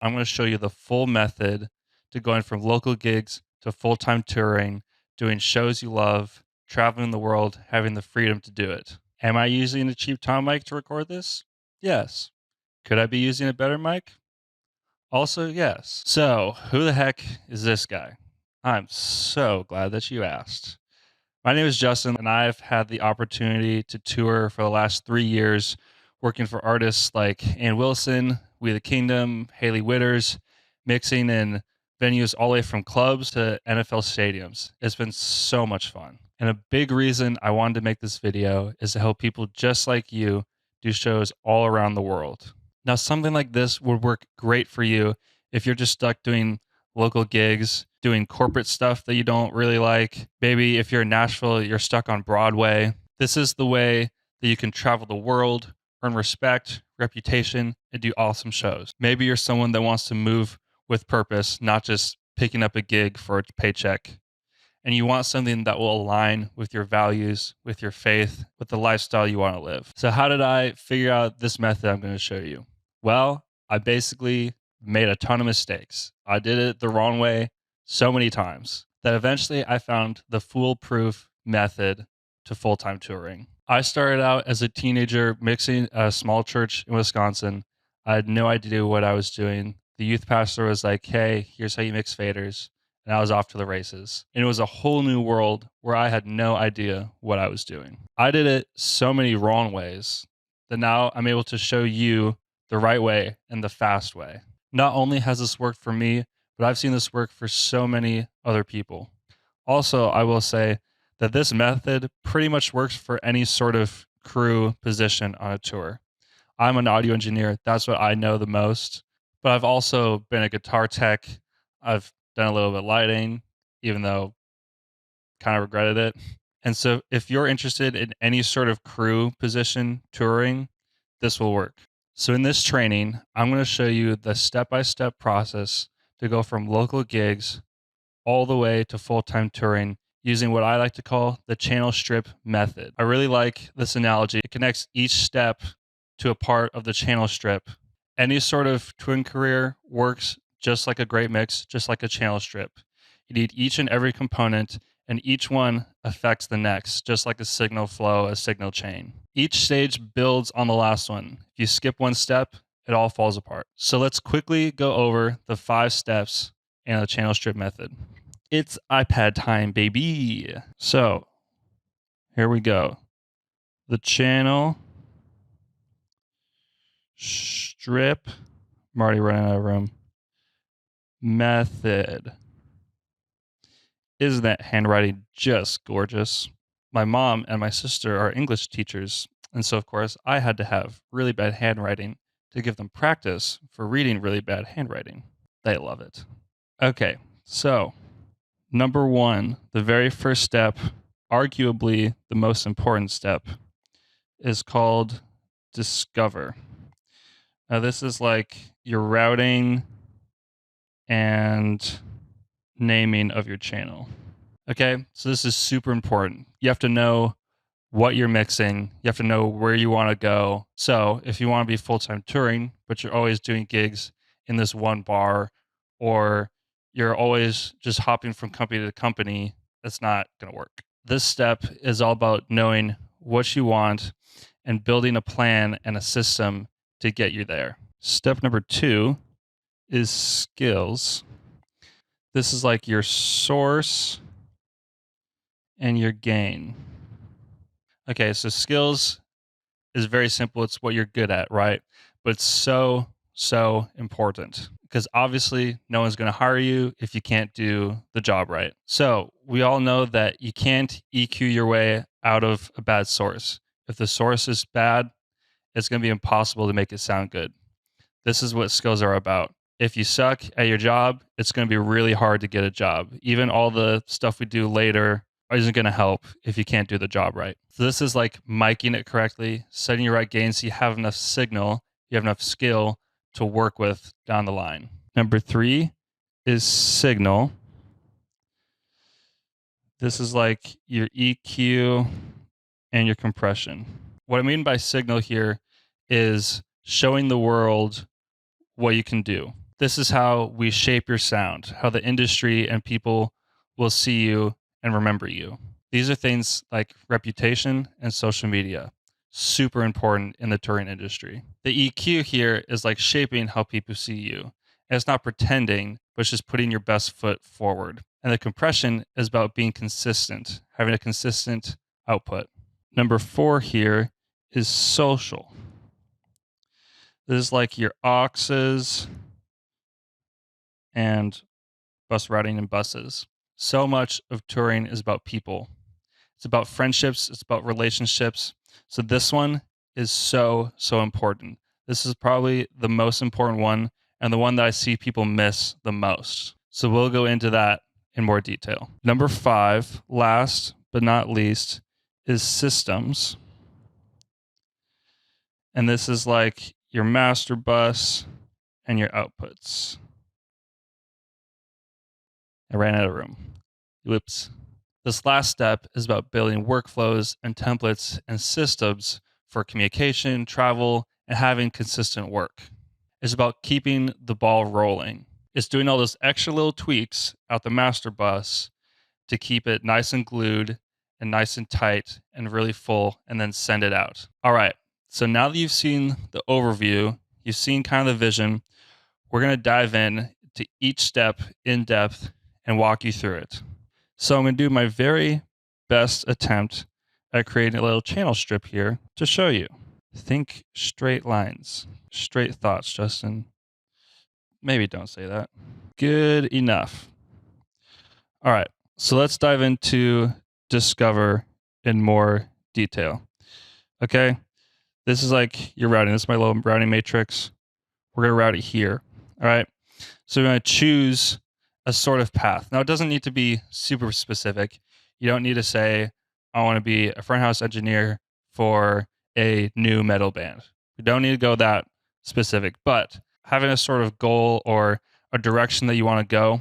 I'm going to show you the full method to going from local gigs to full-time touring, doing shows you love, traveling the world, having the freedom to do it. Am I using a cheap Tom mic to record this? Yes. Could I be using a better mic? Also, yes. So, who the heck is this guy? I'm so glad that you asked. My name is Justin, and I've had the opportunity to tour for the last 3 years, working for artists like Ann Wilson, We the Kingdom, Haley Witters, mixing in venues all the way from clubs to NFL stadiums. It's been so much fun. And a big reason I wanted to make this video is to help people just like you do shows all around the world. Now, something like this would work great for you if you're just stuck doing local gigs, doing corporate stuff that you don't really like. Maybe if you're in Nashville, you're stuck on Broadway. This is the way that you can travel the world, earn respect, reputation, and do awesome shows. Maybe you're someone that wants to move with purpose, not just picking up a gig for a paycheck. And you want something that will align with your values, with your faith, with the lifestyle you want to live. So how did I figure out this method I'm going to show you? Well, I basically made a ton of mistakes. I did it the wrong way so many times that eventually I found the foolproof method to full-time touring. I started out as a teenager mixing at a small church in Wisconsin. I had no idea what I was doing. The youth pastor was like, "Hey, here's how you mix faders." And I was off to the races. And it was a whole new world where I had no idea what I was doing. I did it so many wrong ways that now I'm able to show you the right way and the fast way. Not only has this worked for me, but I've seen this work for so many other people. Also, I will say that this method pretty much works for any sort of crew position on a tour. I'm an audio engineer. That's what I know the most. But I've also been a guitar tech. I've done a little bit of lighting, even though kind of regretted it. And so if you're interested in any sort of crew position touring, this will work. So in this training, I'm going to show you the step-by-step process to go from local gigs all the way to full-time touring using what I like to call the channel strip method. I really like this analogy. It connects each step to a part of the channel strip. Any sort of touring career works just like a great mix, just like a channel strip. You need each and every component, and each one affects the next, just like a signal flow, a signal chain. Each stage builds on the last one. If you skip one step, it all falls apart. So let's quickly go over the 5 steps in the channel strip method. It's iPad time, baby. So here we go. The channel strip. I'm already running out of room. Method. Isn't that handwriting just gorgeous? My mom and my sister are English teachers, and so of course I had to have really bad handwriting to give them practice for reading really bad handwriting. They love it. Okay, so number 1, the very first step, arguably the most important step, is called discover. Now this is like your routing and naming of your channel. Okay, so this is super important. You have to know what you're mixing. You have to know where you want to go. So if you want to be full-time touring, but you're always doing gigs in this one bar, or you're always just hopping from company to company, that's not going to work. This step is all about knowing what you want and building a plan and a system to get you there. Step number 2 is skills. This is like your source and your gain. Okay, so skills is very simple. It's what you're good at, right? But it's so important because obviously no one's going to hire you if you can't do the job right. So we all know that you can't EQ your way out of a bad source. If the source is bad, it's going to be impossible to make it sound good. This is what skills are about. If you suck at your job, it's going to be really hard to get a job. Even all the stuff we do later isn't going to help if you can't do the job right. So this is like miking it correctly, setting your right gain so you have enough signal, you have enough skill to work with down the line. Number 3 is signal. This is like your EQ and your compression. What I mean by signal here is showing the world what you can do. This is how we shape your sound, how the industry and people will see you and remember you. These are things like reputation and social media, super important in the touring industry. The EQ here is like shaping how people see you. And it's not pretending, but it's just putting your best foot forward. And the compression is about being consistent, having a consistent output. Number 4 here is social. This is like your auxes and bus routing and buses. So much of touring is about people. It's about friendships, it's about relationships. So this one is so important. This is probably the most important one and the one that I see people miss the most. So we'll go into that in more detail. Number 5, last but not least, is systems. And this is like your master bus and your outputs. I ran out of room. Whoops. This last step is about building workflows and templates and systems for communication, travel, and having consistent work. It's about keeping the ball rolling. It's doing all those extra little tweaks out the master bus to keep it nice and glued and nice and tight and really full, and then send it out. All right, so now that you've seen the overview, you've seen kind of the vision, we're going to dive in to each step in depth and walk you through it. So I'm going to do my very best attempt at creating a little channel strip here to show you. Think straight lines, straight thoughts, Justin. Maybe don't say that. Good enough. All right, so let's dive into Discover in more detail. Okay, this is like your routing. This is my little routing matrix. We're going to route it here. All right, so we're going to choose a sort of path. Now, it doesn't need to be super specific. You don't need to say, I want to be a front house engineer for a new metal band. You don't need to go that specific, but having a sort of goal or a direction that you want to go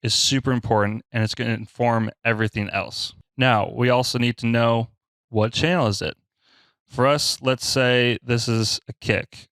is super important, and it's going to inform everything else. Now, we also need to know, what channel is it? For us, let's say this is a kick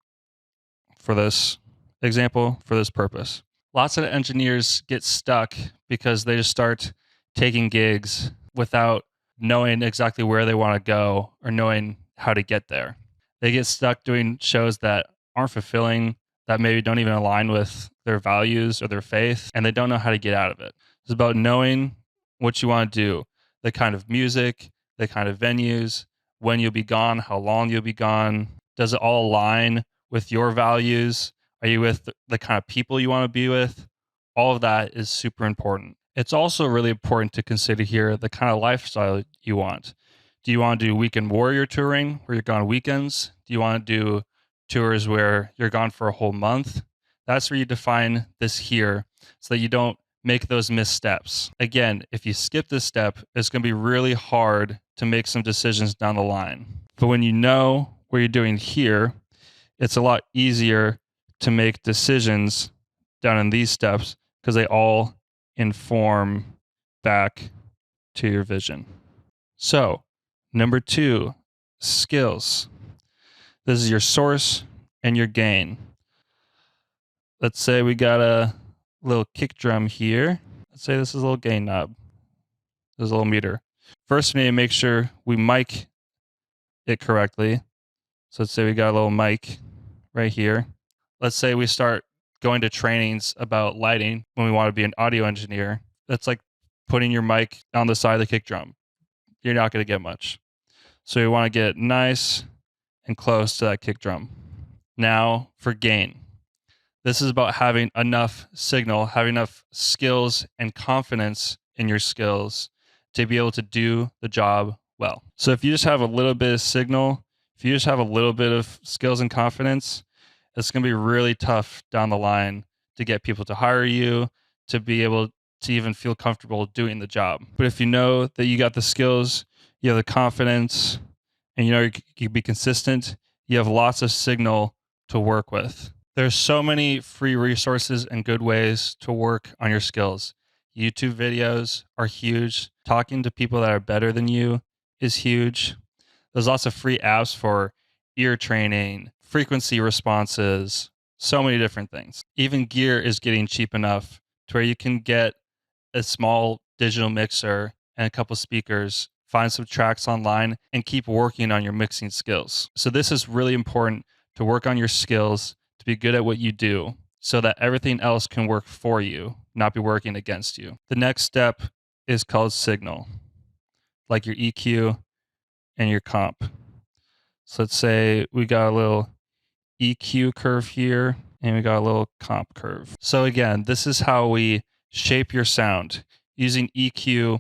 for this example, for this purpose. Lots of engineers get stuck because they just start taking gigs without knowing exactly where they want to go or knowing how to get there. They get stuck doing shows that aren't fulfilling, that maybe don't even align with their values or their faith, and they don't know how to get out of it. It's about knowing what you want to do, the kind of music, the kind of venues, when you'll be gone, how long you'll be gone. Does it all align with your values? Are you with the kind of people you want to be with? All of that is super important. It's also really important to consider here the kind of lifestyle you want. Do you want to do weekend warrior touring where you're gone weekends? Do you want to do tours where you're gone for a whole month? That's where you define this here so that you don't make those missteps. Again, if you skip this step, it's going to be really hard to make some decisions down the line. But when you know what you're doing here, it's a lot easier to make decisions down in these steps because they all inform back to your vision. So, number 2, skills. This is your source and your gain. Let's say we got a little kick drum here. Let's say this is a little gain knob. This is a little meter. First, we need to make sure we mic it correctly. So let's say we got a little mic right here. Let's say we start going to trainings about lighting when we want to be an audio engineer. That's like putting your mic on the side of the kick drum. You're not going to get much. So you want to get nice and close to that kick drum. Now for gain. This is about having enough signal, having enough skills and confidence in your skills to be able to do the job well. So if you just have a little bit of signal, if you just have a little bit of skills and confidence, it's going to be really tough down the line to get people to hire you, to be able to even feel comfortable doing the job. But if you know that you got the skills, you have the confidence, and you know you can be consistent, you have lots of signal to work with. There's so many free resources and good ways to work on your skills. YouTube videos are huge. Talking to people that are better than you is huge. There's lots of free apps for ear training, frequency responses, So many different things. Even gear is getting cheap enough to where you can get a small digital mixer and a couple speakers, find some tracks online, and keep working on your mixing skills. So this is really important, to work on your skills, to be good at what you do, so that everything else can work for you, not be working against you. The next step is called signal, like your EQ and your comp. So let's say we got a little EQ curve here and we got a little comp curve. So again, this is how we shape your sound, using EQ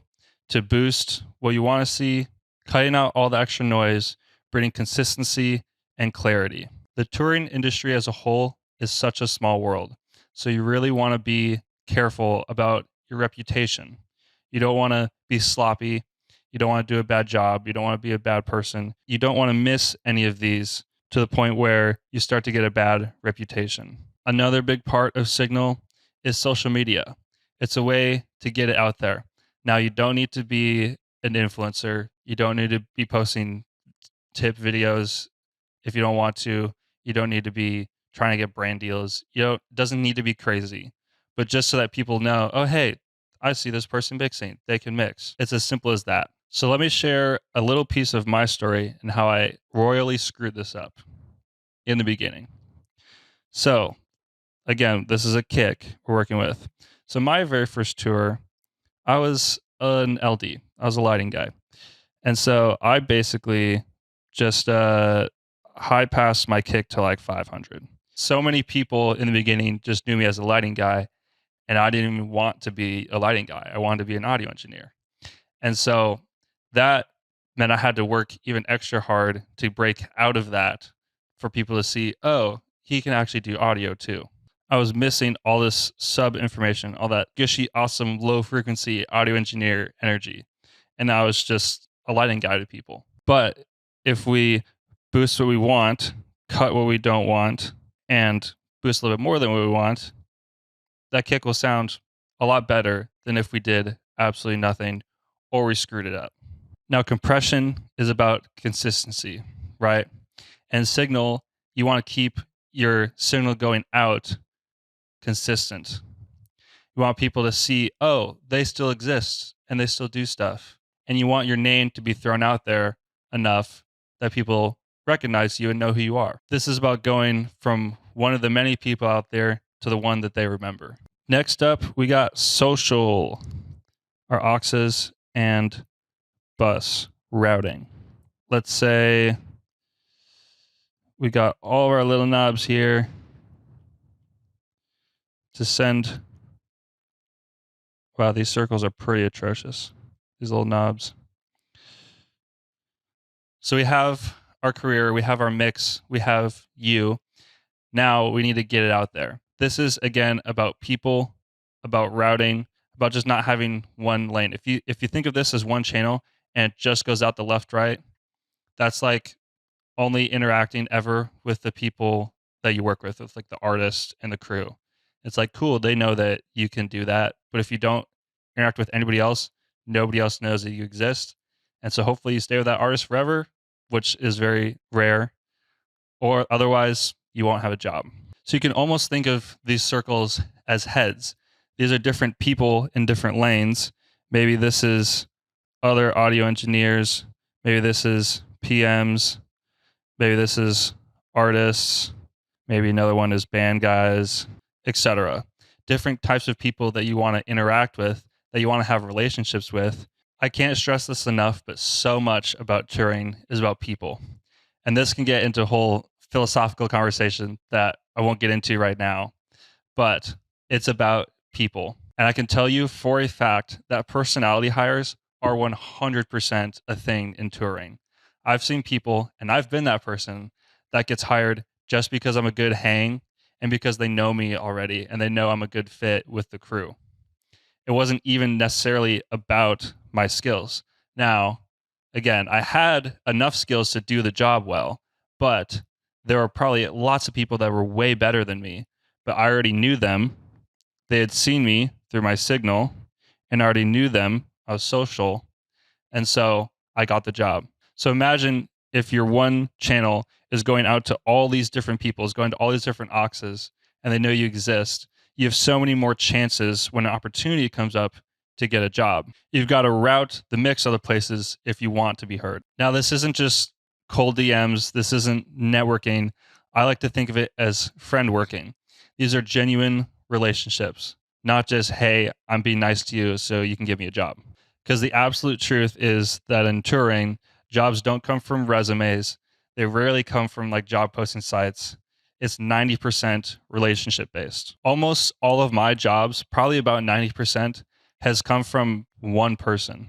to boost what you want to see, cutting out all the extra noise, bringing consistency and clarity. The touring industry as a whole is such a small world, so you really want to be careful about your reputation. You don't want to be sloppy. You don't want to do a bad job. You don't want to be a bad person. You don't want to miss any of these to the point where you start to get a bad reputation. Another big part of Signal is social media. It's a way to get it out there. Now, you don't need to be an influencer. You don't need to be posting tip videos if you don't want to. You don't need to be trying to get brand deals. It doesn't need to be crazy, but just so that people know, oh, hey, I see this person mixing. They can mix. It's as simple as that. So let me share a little piece of my story and how I royally screwed this up in the beginning. So again, this is a kick we're working with. So my very first tour, I was an LD. I was a lighting guy. And so I basically just high passed my kick to like 500. So many people in the beginning just knew me as a lighting guy, and I didn't even want to be a lighting guy. I wanted to be an audio engineer. And so that meant I had to work even extra hard to break out of that for people to see, oh, he can actually do audio too. I was missing all this sub information, all that gushy, awesome, low frequency audio engineer energy. And I was just a lighting guy to people. But if we boost what we want, cut what we don't want, and boost a little bit more than what we want, that kick will sound a lot better than if we did absolutely nothing or we screwed it up. Now, compression is about consistency, right? And signal, you want to keep your signal going out consistent. You want people to see, oh, they still exist and they still do stuff. And you want your name to be thrown out there enough that people recognize you and know who you are. This is about going from one of the many people out there to the one that they remember. Next up, we got social, our auxes and bus routing. Let's say we got all of our little knobs here to send. Wow, these circles are pretty atrocious, these little knobs. So we have our career, we have our mix, we have you. Now we need to get it out there. This is, again, about people, about routing, about just not having one lane. If you think of this as one channel and it just goes out the left, right, that's like only interacting ever with the people that you work with like the artist and the crew. It's like, cool, they know that you can do that. But if you don't interact with anybody else, nobody else knows that you exist. And so hopefully you stay with that artist forever, which is very rare, or otherwise you won't have a job. So you can almost think of these circles as heads. These are different people in different lanes. Maybe this is other audio engineers. Maybe this is PMs. Maybe this is artists. Maybe another one is band guys, etc. Different types of people that you want to interact with, that you want to have relationships with. I can't stress this enough, but so much about touring is about people. And this can get into a whole philosophical conversation that I won't get into right now, but it's about people. And I can tell you for a fact that personality hires are 100% a thing in touring. I've seen people, and I've been that person, that gets hired just because I'm a good hang and because they know me already and they know I'm a good fit with the crew. It wasn't even necessarily about my skills. Now, again, I had enough skills to do the job well, but there were probably lots of people that were way better than me, but I already knew them. They had seen me through my signal and I already knew them. I was social. And so I got the job. So imagine if your one channel is going out to all these different people, is going to all these different auxes, and they know you exist, you have so many more chances when an opportunity comes up to get a job. You've got to route the mix other places if you want to be heard. Now, this isn't just cold DMs. This isn't networking. I like to think of it as friend working. These are genuine relationships, not just, hey, I'm being nice to you so you can give me a job. Because the absolute truth is that in touring, jobs don't come from resumes. They rarely come from like job posting sites. It's 90% relationship based. Almost all of my jobs, probably about 90%, has come from one person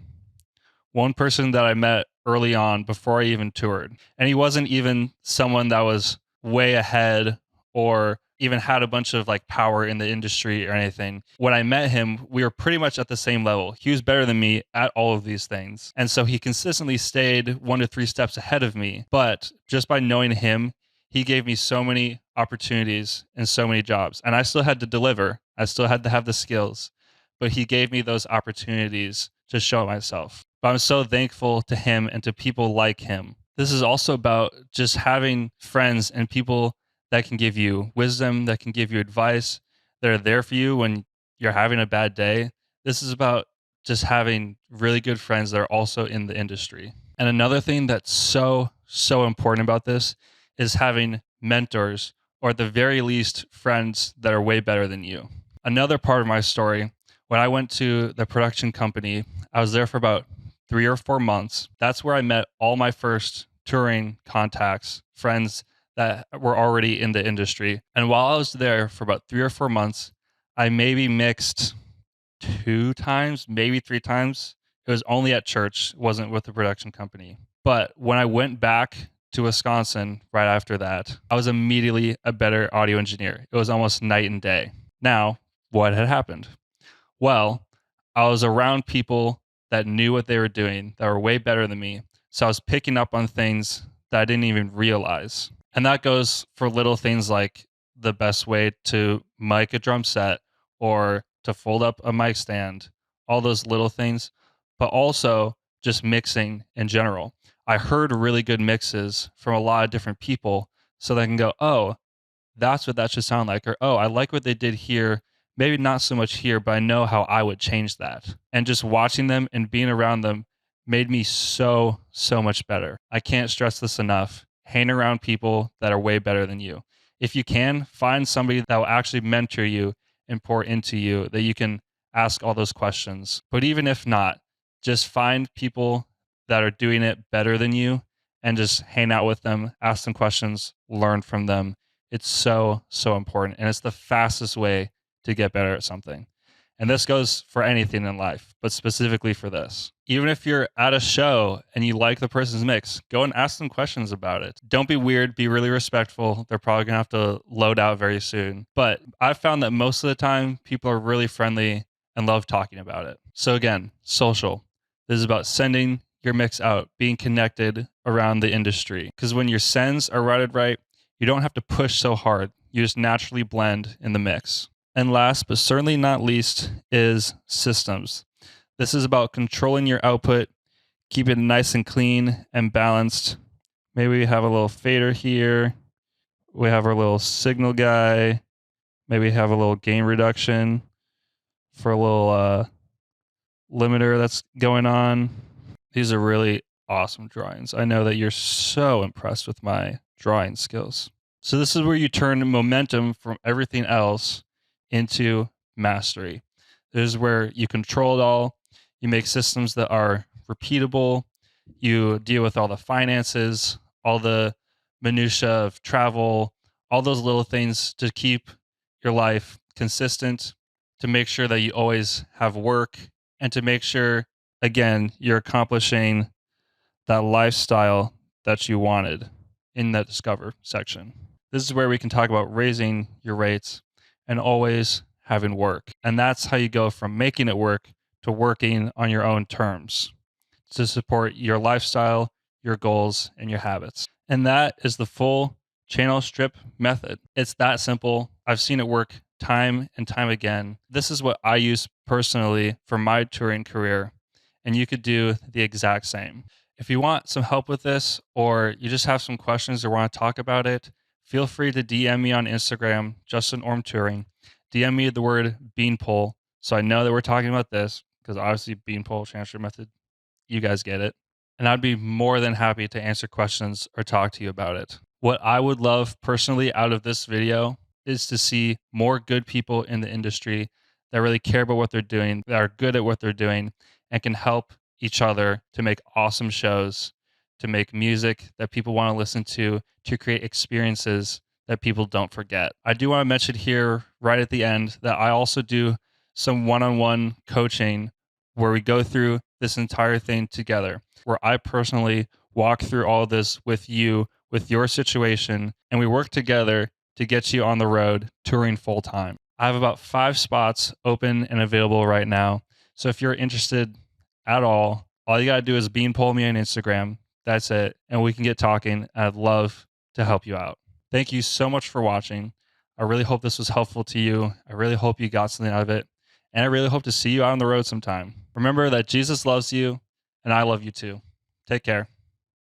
that I met early on before I even toured. And he wasn't even someone that was way ahead or even had a bunch of like power in the industry or anything. When I met him, we were pretty much at the same level. He was better than me at all of these things. And so he consistently stayed 1 to 3 steps ahead of me. But just by knowing him, he gave me so many opportunities and so many jobs. And I still had to deliver. I still had to have the skills. But he gave me those opportunities to show myself. But I'm so thankful to him and to people like him. This is also about just having friends and people that can give you wisdom, that can give you advice, that are there for you when you're having a bad day. This is about just having really good friends that are also in the industry. And another thing that's so important about this is having mentors, or at the very least, friends that are way better than you. Another part of my story, when I went to the production company, I was there for about 3 or 4 months. That's where I met all my first touring contacts, friends that were already in the industry. And while I was there for about 3 or 4 months, I maybe mixed 2 times, maybe 3 times. It was only at church, it wasn't with the production company. But when I went back to Wisconsin right after that, I was immediately a better audio engineer. It was almost night and day. Now, what had happened? Well, I was around people that knew what they were doing, that were way better than me. So I was picking up on things that I didn't even realize. And that goes for little things like the best way to mic a drum set or to fold up a mic stand, all those little things, but also just mixing in general. I heard really good mixes from a lot of different people so that I can go, oh, that's what that should sound like. Or, oh, I like what they did here. Maybe not so much here, but I know how I would change that. And just watching them and being around them made me so much better. I can't stress this enough. Hang around people that are way better than you. If you can, find somebody that will actually mentor you and pour into you, that you can ask all those questions. But even if not, just find people that are doing it better than you and just hang out with them, ask them questions, learn from them. It's so important. And it's the fastest way to get better at something. And this goes for anything in life, but specifically for this. Even if you're at a show and you like the person's mix, go and ask them questions about it. Don't be weird, be really respectful. They're probably gonna have to load out very soon. But I've found that most of the time, people are really friendly and love talking about it. So again, social. This is about sending your mix out, being connected around the industry. Because when your sends are routed right, you don't have to push so hard. You just naturally blend in the mix. And last, but certainly not least, is systems. This is about controlling your output, keep it nice and clean and balanced. Maybe we have a little fader here. We have our little signal guy. Maybe we have a little gain reduction for a little limiter that's going on. These are really awesome drawings. I know that you're so impressed with my drawing skills. So this is where you turn momentum from everything else into mastery. This is where you control it all. You make systems that are repeatable. You deal with all the finances, all the minutia of travel, all those little things to keep your life consistent, to make sure that you always have work, and to make sure, again, you're accomplishing that lifestyle that you wanted in that Discover section. This is where we can talk about raising your rates and always having work. And that's how you go from making it work to working on your own terms to support your lifestyle, your goals, and your habits. And that is the full channel strip method. It's that simple. I've seen it work time and time again. This is what I use personally for my touring career, and you could do the exact same. If you want some help with this, or you just have some questions or want to talk about it, feel free to DM me on Instagram, Justin Orm Touring. DM me the word beanpole so I know that we're talking about this, because obviously beanpole transfer method, you guys get it. And I'd be more than happy to answer questions or talk to you about it. What I would love personally out of this video is to see more good people in the industry that really care about what they're doing, that are good at what they're doing, and can help each other to make awesome shows, to make music that people want to listen to create experiences that people don't forget. I do want to mention here right at the end that I also do some one-on-one coaching where we go through this entire thing together, where I personally walk through all this with you, with your situation, and we work together to get you on the road touring full time. I have about 5 spots open and available right now. So if you're interested at all you got to do is beanpole me on Instagram. That's it. And we can get talking. I'd love to help you out. Thank you so much for watching. I really hope this was helpful to you. I really hope you got something out of it. And I really hope to see you out on the road sometime. Remember that Jesus loves you and I love you too. Take care.